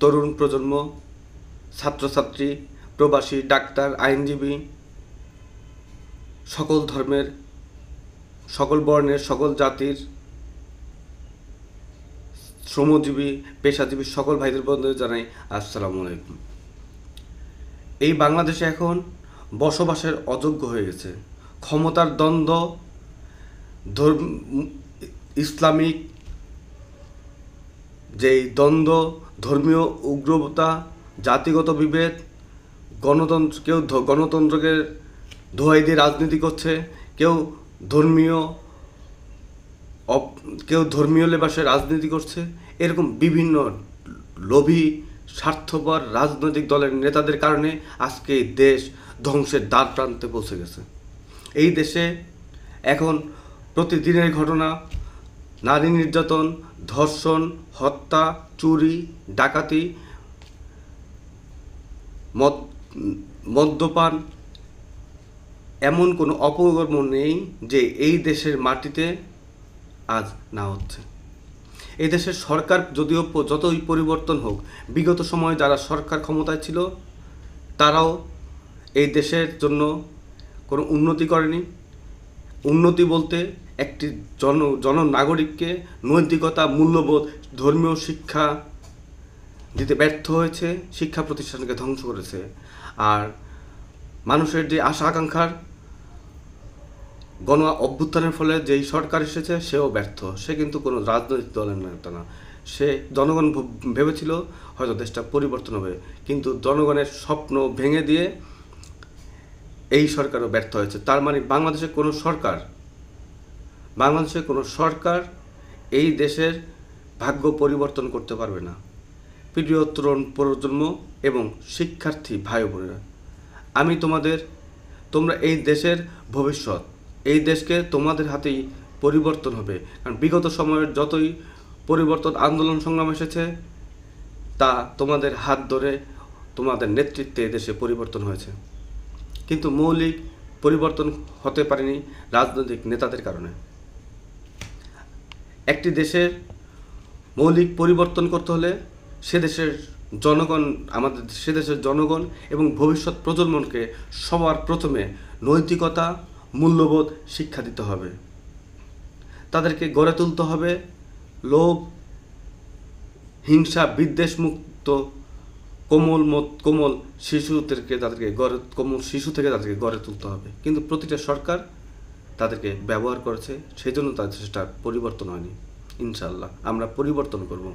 তরুণ প্রজন্ম, ছাত্রছাত্রী, প্রবাসী, ডাক্তার, আইনজীবী, সকল ধর্মের, সকল বর্ণের, সকল জাতির, শ্রমজীবী, পেশাজীবী সকল ভাইদের বন্ধুদের জানাই আসসালামু আলাইকুম। এই বাংলাদেশে এখন বসবাসের অযোগ্য হয়ে গেছে। ক্ষমতার দ্বন্দ্ব, ইসলামিক যেই দ্বন্দ্ব, ধর্মীয় উগ্রতা, জাতিগত বিভেদ, কেউ গণতন্ত্রকে দোহাই দিয়ে রাজনীতি করছে, কেউ ধর্মীয় লেবাসে রাজনীতি করছে। এরকম বিভিন্ন লোভী স্বার্থপর রাজনৈতিক দলের নেতাদের কারণে আজকে এই দেশ ধ্বংসের দ্বার প্রান্তে পৌঁছে গেছে। এই দেশে এখন প্রতিদিনের ঘটনা, নারী নির্যাতন, ধর্ষণ, হত্যা, চুরি, ডাকাতি, মদ্যপান, এমন কোনো অপকর্ম নেই যে এই দেশের মাটিতে আজ না হচ্ছে। এই দেশের সরকার যতই পরিবর্তন হোক, বিগত সময়ে যারা সরকার ক্ষমতায় ছিল তারাও এই দেশের জন্য কোনো উন্নতি করেনি। উন্নতি বলতে একটি জননাগরিককে নৈতিকতা, মূল্যবোধ, ধর্মীয় শিক্ষা দিতে ব্যর্থ হয়েছে, শিক্ষা প্রতিষ্ঠানকে ধ্বংস করেছে। আর মানুষের যে আশা আকাঙ্ক্ষার গণ অভ্যুত্থানের ফলে যেই সরকার এসেছে সেও ব্যর্থ। সে কিন্তু কোনো রাজনৈতিক দলের নেতা না। সে জনগণ ভেবেছিল হয়তো দেশটা পরিবর্তন হবে, কিন্তু জনগণের স্বপ্ন ভেঙে দিয়ে এই সরকারও ব্যর্থ হয়েছে। তার মানে বাংলাদেশের কোনো সরকার এই দেশের ভাগ্য পরিবর্তন করতে পারবে না। প্রিয় তরুণ প্রজন্ম এবং শিক্ষার্থী ভাই বোনেরা, তোমরা এই দেশের ভবিষ্যৎ, এই দেশকে তোমাদের হাতেই পরিবর্তন হবে। কারণ বিগত সময়ের যতই পরিবর্তন আন্দোলন সংগ্রাম এসেছে তা তোমাদের হাত ধরে, তোমাদের নেতৃত্বে এই দেশে পরিবর্তন হয়েছে, কিন্তু মৌলিক পরিবর্তন হতে পারেনি রাজনৈতিক নেতাদের কারণে। একটি দেশের মৌলিক পরিবর্তন করতে হলে সে দেশের জনগণ এবং ভবিষ্যৎ প্রজন্মকে সবার প্রথমে নৈতিকতা, মূল্যবোধ শিক্ষা দিতে হবে। তাদেরকে গড়ে তুলতে হবে লোভ, হিংসা, বিদ্বেষ মুক্ত কোমল শিশু থেকে তাদেরকে গড়ে তুলতে হবে। কিন্তু প্রতিটা সরকার তাদেরকে ব্যবহার করেছে, সেই জন্য তাদের সেটা পরিবর্তন হয়নি। ইনশাআল্লাহ আমরা পরিবর্তন করব।